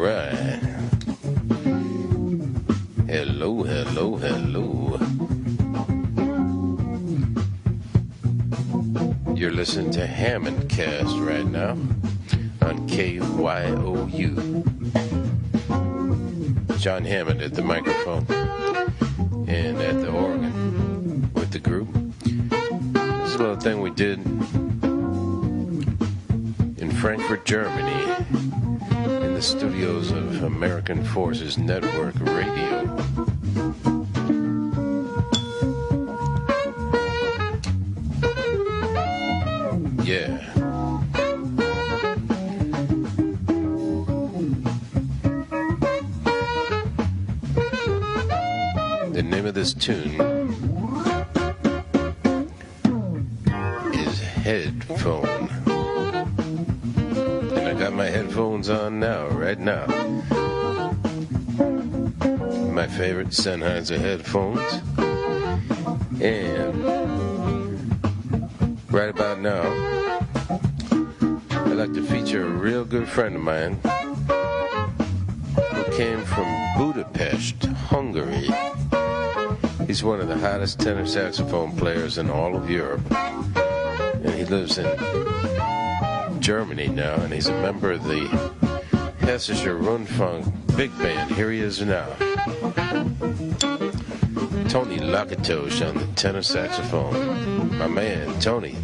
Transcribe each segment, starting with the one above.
right. Hello, hello, hello. You're listening to HammondCast right now on KYOU. Jon Hammond at the microphone and at the organ with the group. This is a little thing we did in Frankfurt, Germany, in the studios of American Forces Network Radio. Yeah. The name of this tune is Headphone. And I got my headphones on now, right now. My favorite Sennheiser headphones. And right about now, I'd like to feature a real good friend of mine who came from Budapest, Hungary. He's one of the hottest tenor saxophone players in all of Europe. And he lives in Germany now, and he's a member of the Hessischer Rundfunk Big Band. Here he is now. Tony Lakatosh on the tenor saxophone. My man, Tony.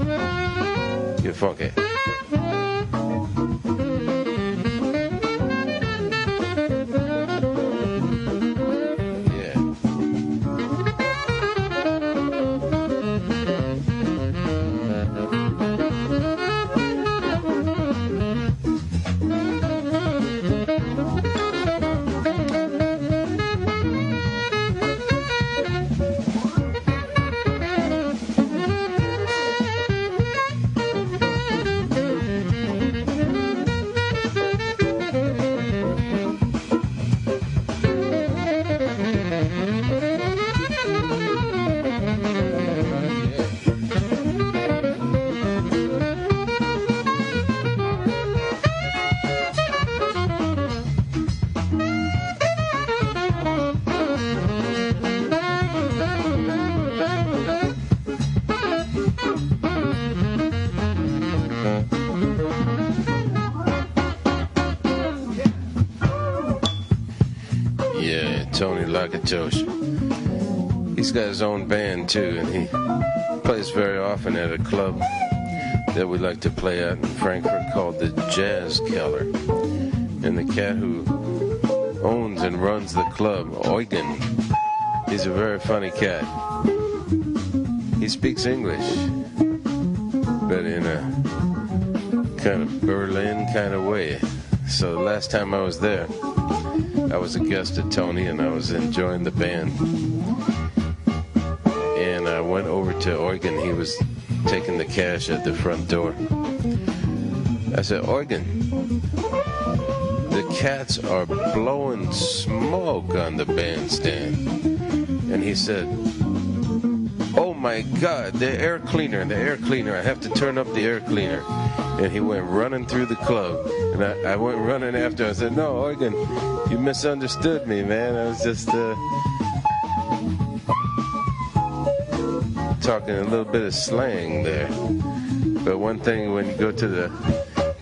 You're funky. Tony Lakatosh. He's got his own band too, and he plays very often at a club that we like to play at in Frankfurt called the Jazz Keller. And the cat who owns and runs the club, Eugen, he's a very funny cat. He speaks English, but in a kind of Berlin kind of way. So the last time I was there, I was a guest at Tony, and I was enjoying the band. And I went over to Eugen. He was taking the cash at the front door. I said, Eugen, the cats are blowing smoke on the bandstand. And he said, oh my God, the air cleaner, I have to turn up the air cleaner. And he went running through the club. And I went running after him. I said, no, Eugen, you misunderstood me, man. I was just talking a little bit of slang there. But one thing, when you go to the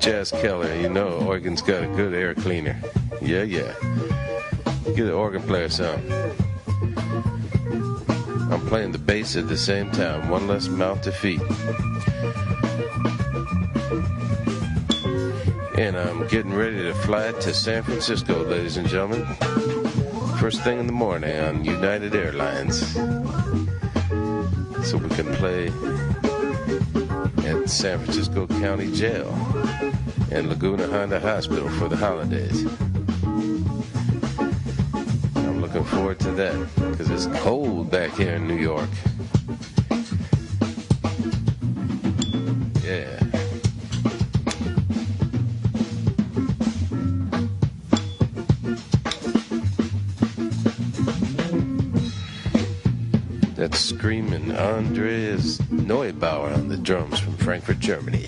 Jazz Keller, you know Eugen's got a good air cleaner. Yeah. Get the organ player some. I'm playing the bass at the same time. One less mouth to feed. And I'm getting ready to fly to San Francisco, ladies and gentlemen. First thing in the morning on United Airlines. So we can play at San Francisco County Jail and Laguna Honda Hospital for the holidays. I'm looking forward to that because it's cold back here in New York. Yeah. That's screaming Andreas Neubauer on the drums from Frankfurt, Germany.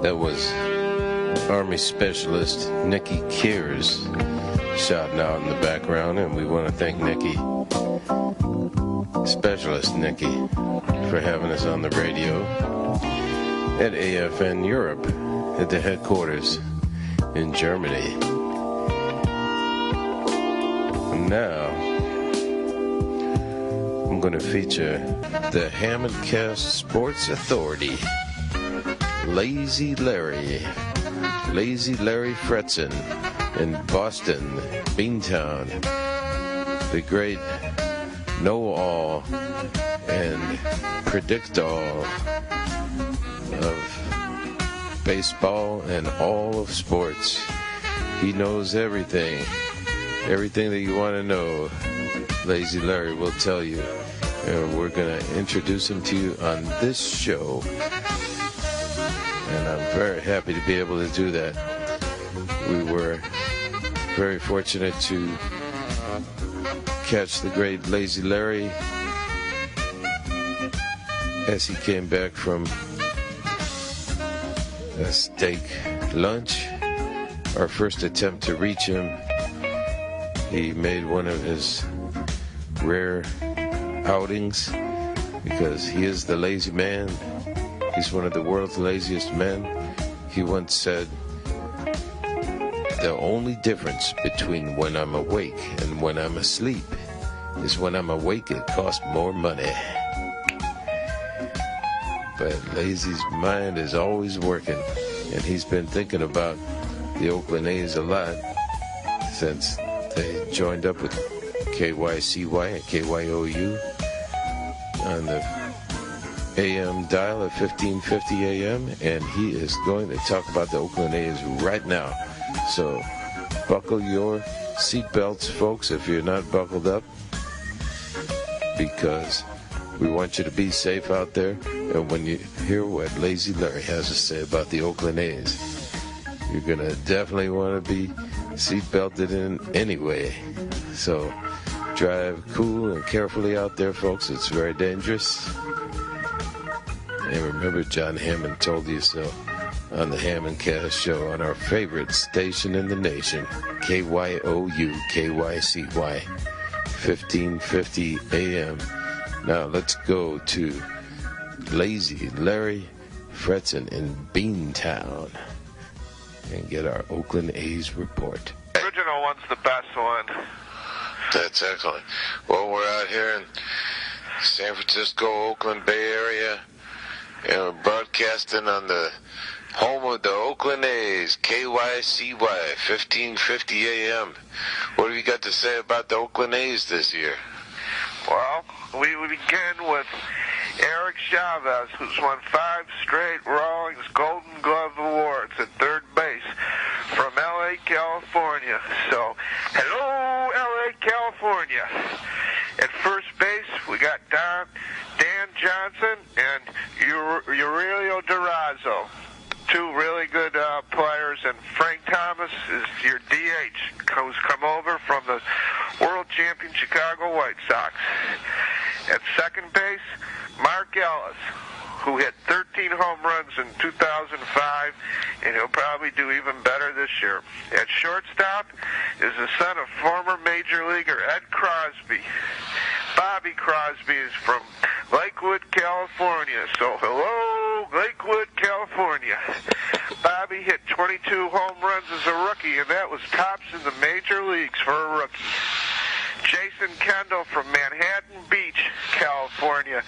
That was Army Specialist Nikki Kears shouting out in the background, and we want to thank Nikki, Specialist Nikki, for having us on the radio at AFN Europe at the headquarters in Germany. Now, I'm going to feature the HammondCast Sports Authority, Lazy Larry Fretzen in Boston, Beantown, the great know-all and predict-all of baseball and all of sports. He knows everything that you want to know. Lazy Larry will tell you. And we're going to introduce him to you on this show. And I'm very happy to be able to do that. We were very fortunate to catch the great Lazy Larry as he came back from a steak lunch. Our first attempt to reach him, he made one of his rare outings because he is the lazy man. He's one of the world's laziest men. He once said, "The only difference between when I'm awake and when I'm asleep is when I'm awake it costs more money." But Lazy's mind is always working, and he's been thinking about the Oakland A's a lot since they joined up with KYCY and KYOU on the AM dial at 1550 AM, and he is going to talk about the Oakland A's right now. So buckle your seatbelts, folks, if you're not buckled up, because we want you to be safe out there. And when you hear what Lazy Larry has to say about the Oakland A's, you're going to definitely want to be seatbelted in anyway. So drive cool and carefully out there, folks. It's very dangerous. And remember, Jon Hammond told you so on the HammondCast show on our favorite station in the nation, KYOU, KYCY, 1550 AM. Now let's go to Lazy Larry Fretzen in Beantown and get our Oakland A's report. Original one's the best one. That's excellent. Well, we're out here in San Francisco, Oakland Bay Area, and we're broadcasting on the home of the Oakland A's, KYCY, 1550 AM. What have you got to say about the Oakland A's this year? Well, we begin with Eric Chavez, who's won 5 straight Rawlings Golden Glove Awards at third base from L.A., California. So, hello, L.A., California. At first base, we got Dan Johnson and Aurelio Durazo. 2 really good players, and Frank Thomas is your DH, who's come over from the world champion Chicago White Sox. At second base, Mark Ellis, who hit 13 home runs in 2005, and he'll probably do even better this year. At shortstop is the son of former major leaguer Ed Crosby. Bobby Crosby is from Lakewood, California. So, hello, Lakewood, California. Bobby hit 22 home runs as a rookie, and that was tops in the major leagues for a rookie. Jason Kendall from Manhattan Beach, California.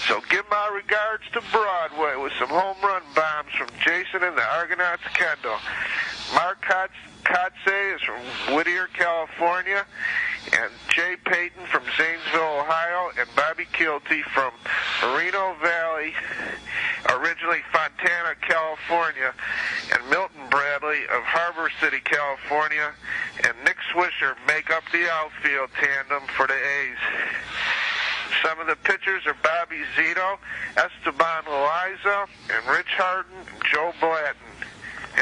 So give my regards to Broadway with some home run bombs from Jason and the Argonauts Kendall. Mark Kotze is from Whittier, California. And Jay Payton from Zanesville, Ohio. And Bobby Kilty from Moreno Valley, originally Fontana, California. And Milton Bradley of Harbor City, California. And Nick Swisher make up the outfield tandem for the A's. Some of the pitchers are Bobby Zito, Esteban Loaiza, and Rich Harden, and Joe Blatton.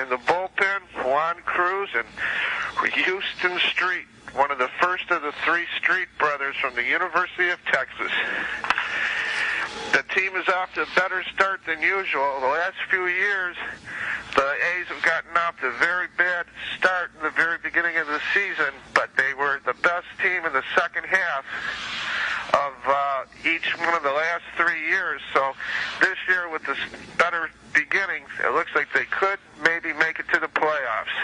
In the bullpen, Juan Cruz and Houston Street, one of the first of the 3 Street brothers from the University of Texas. The team is off to a better start than usual. The last few years, The A's have gotten off to a very bad start in the very beginning of the season, but they were the best team in the second half of each one of the last 3 years. So this year, with this better beginning, it looks like they could maybe make it to the playoffs.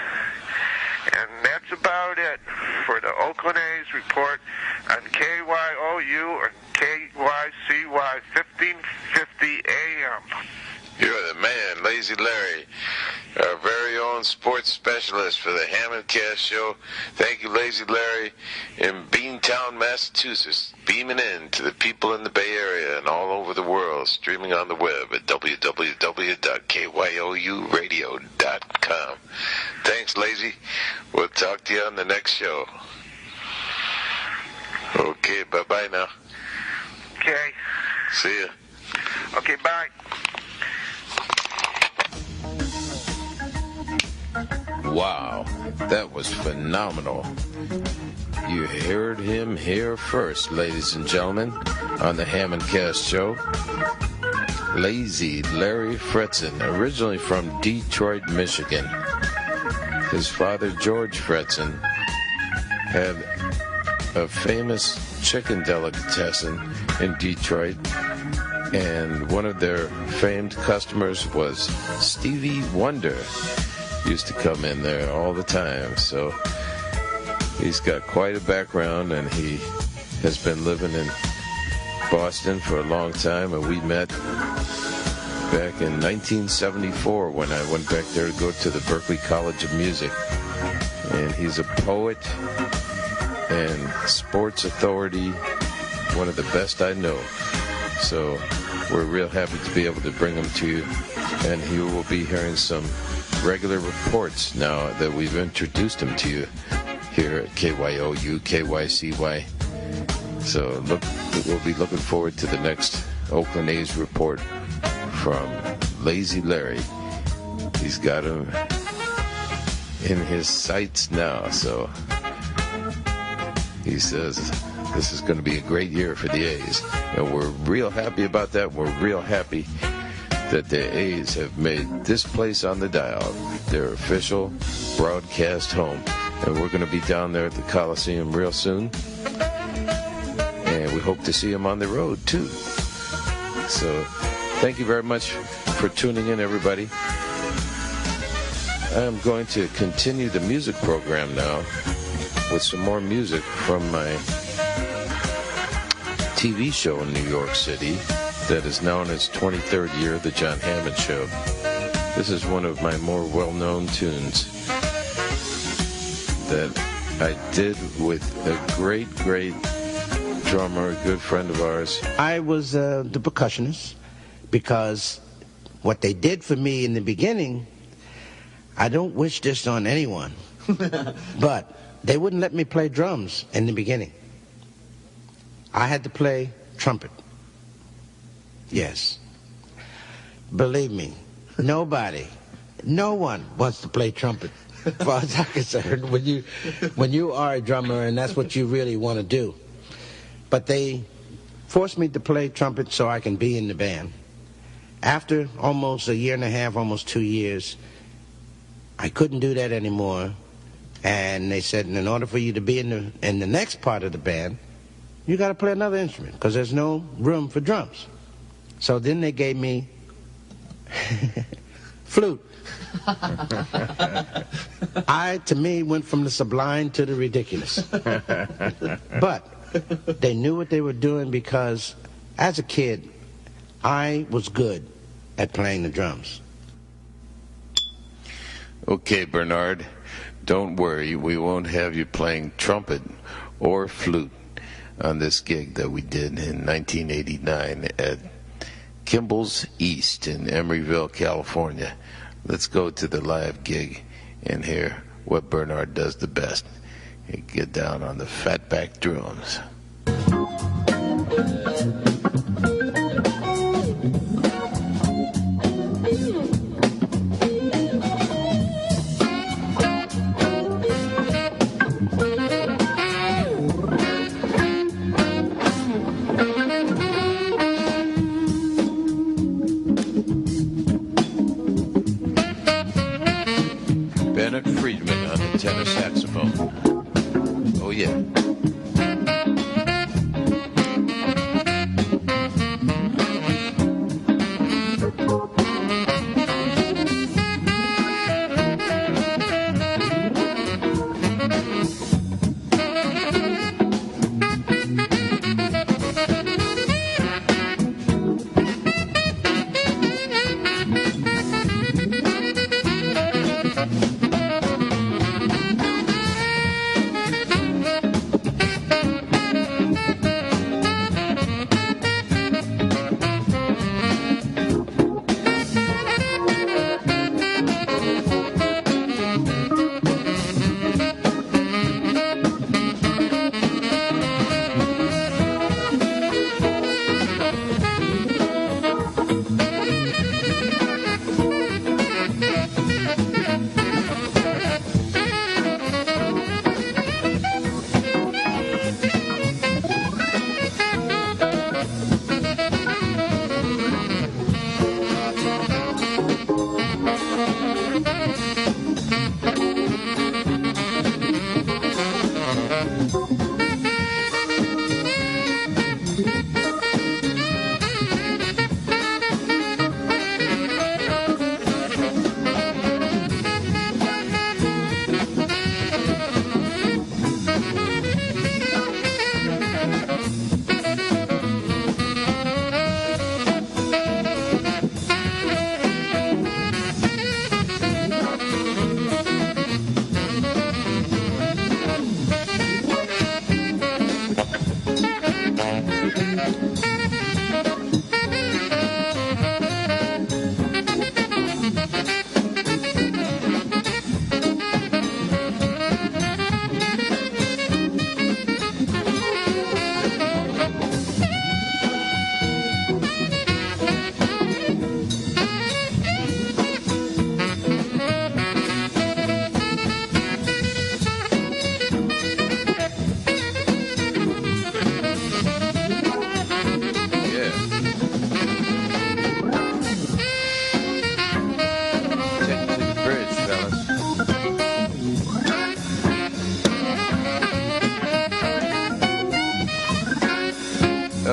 And that's about it for the Oakland A's report on KYOU or KYCY 1550 AM. You're the man, Lazy Larry, our very own sports specialist for the HammondCast show. Thank you, Lazy Larry, in Beantown, Massachusetts, beaming in to the people in the Bay Area and all over the world, streaming on the web at www.kyouradio.com. Thanks, Lazy. We'll talk to you on the next show. Okay, bye-bye now. Okay. See ya. Okay, bye. Wow, that was phenomenal. You heard him here first, ladies and gentlemen, on the HammondCast show. Lazy Larry Fretzen, originally from Detroit, Michigan. His father, George Fretzen, had a famous chicken delicatessen in Detroit, and one of their famed customers was Stevie Wonder. Used to come in there all the time. So he's got quite a background, and he has been living in Boston for a long time, and we met back in 1974 when I went back there to go to the Berklee College of Music. And he's a poet and sports authority, one of the best I know. So we're real happy to be able to bring him to you, and he will be hearing some regular reports now that we've introduced him to you here at KYOU, KYCY. So we'll be looking forward to the next Oakland A's report from Lazy Larry. He's got him in his sights now, so he says this is going to be a great year for the A's, and we're real happy about that. We're real happy that the A's have made this place on the dial their official broadcast home. And we're going to be down there at the Coliseum real soon. And we hope to see them on the road, too. So thank you very much for tuning in, everybody. I'm going to continue the music program now with some more music from my TV show in New York City that is now in its 23rd year, The Jon Hammond Show. This is one of my more well-known tunes that I did with a great drummer, a good friend of ours. I was the percussionist because what they did for me in the beginning, I don't wish this on anyone, but they wouldn't let me play drums in the beginning. I had to play trumpet. Yes. Believe me, no one wants to play trumpet, as far as I'm concerned, when you are a drummer and that's what you really want to do. But they forced me to play trumpet so I can be in the band. After almost a year and a half, almost 2 years, I couldn't do that anymore. And they said, in order for you to be in the next part of the band, you got to play another instrument because there's no room for drums. So then they gave me flute. To me, went from the sublime to the ridiculous. But they knew what they were doing because, as a kid, I was good at playing the drums. Okay, Bernard, don't worry. We won't have you playing trumpet or flute on this gig that we did in 1989 at Kimball's East in Emeryville, California. Let's go to the live gig and hear what Bernard does the best. Get down on the fatback drums.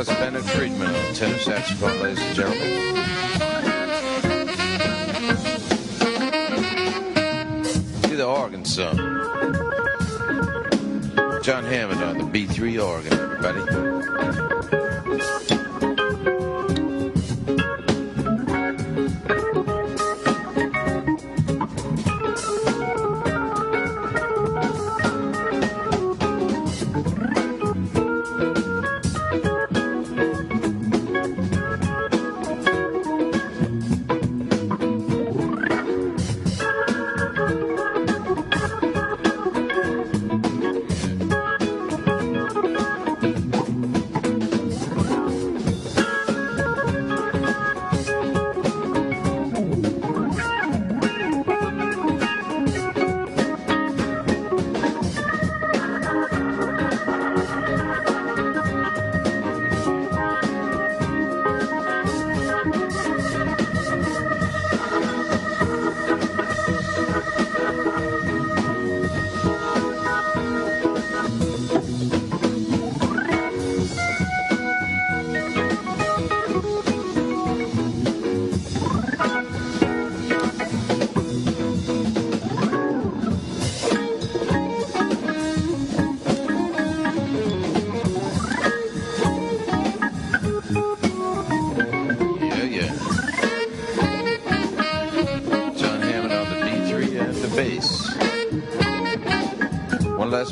That's Bennett Friedman on tenor saxophone, ladies and gentlemen. Do the organ song. Jon Hammond on the B3 organ, everybody.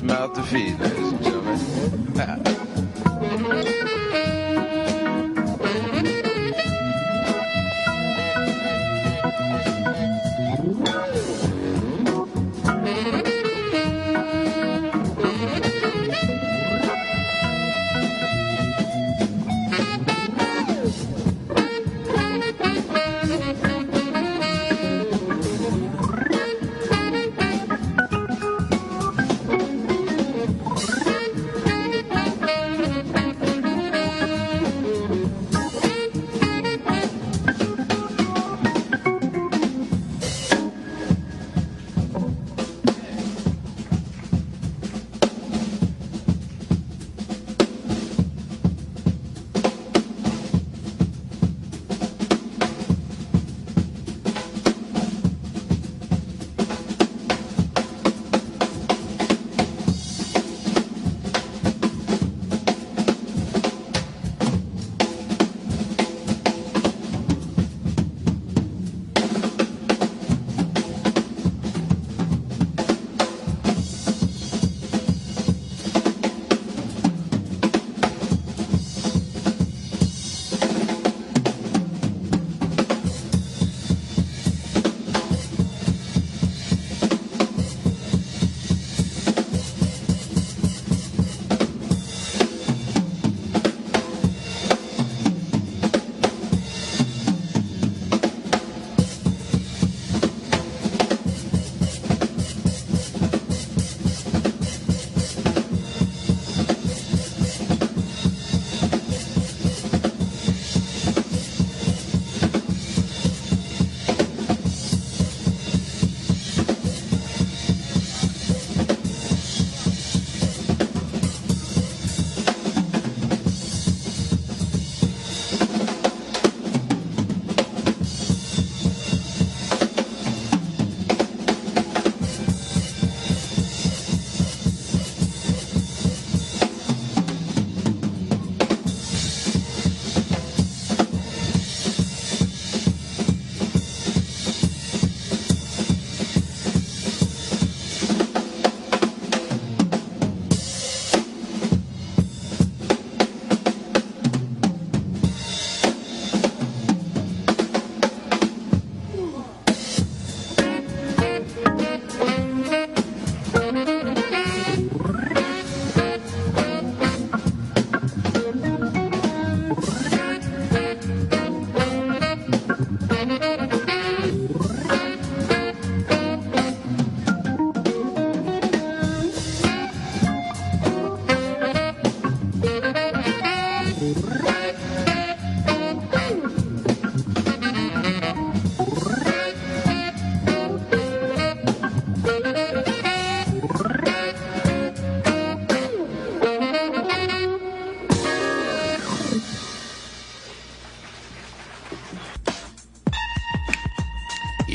Mouth to feed, ladies and gentlemen.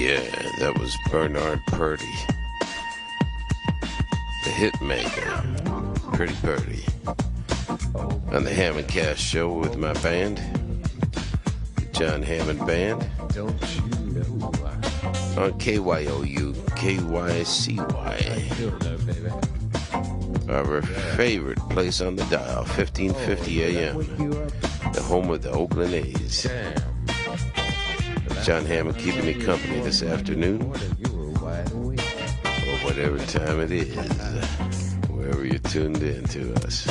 Yeah, that was Bernard Purdy, the hit maker, Pretty Purdy, on the HammondCast show with my band, the Jon Hammond Band, on KYOU, KYCY, our favorite place on the dial, 1550 AM, the home of the Oakland A's. Jon Hammond keeping me company this afternoon, or whatever time it is, wherever you're tuned in to us.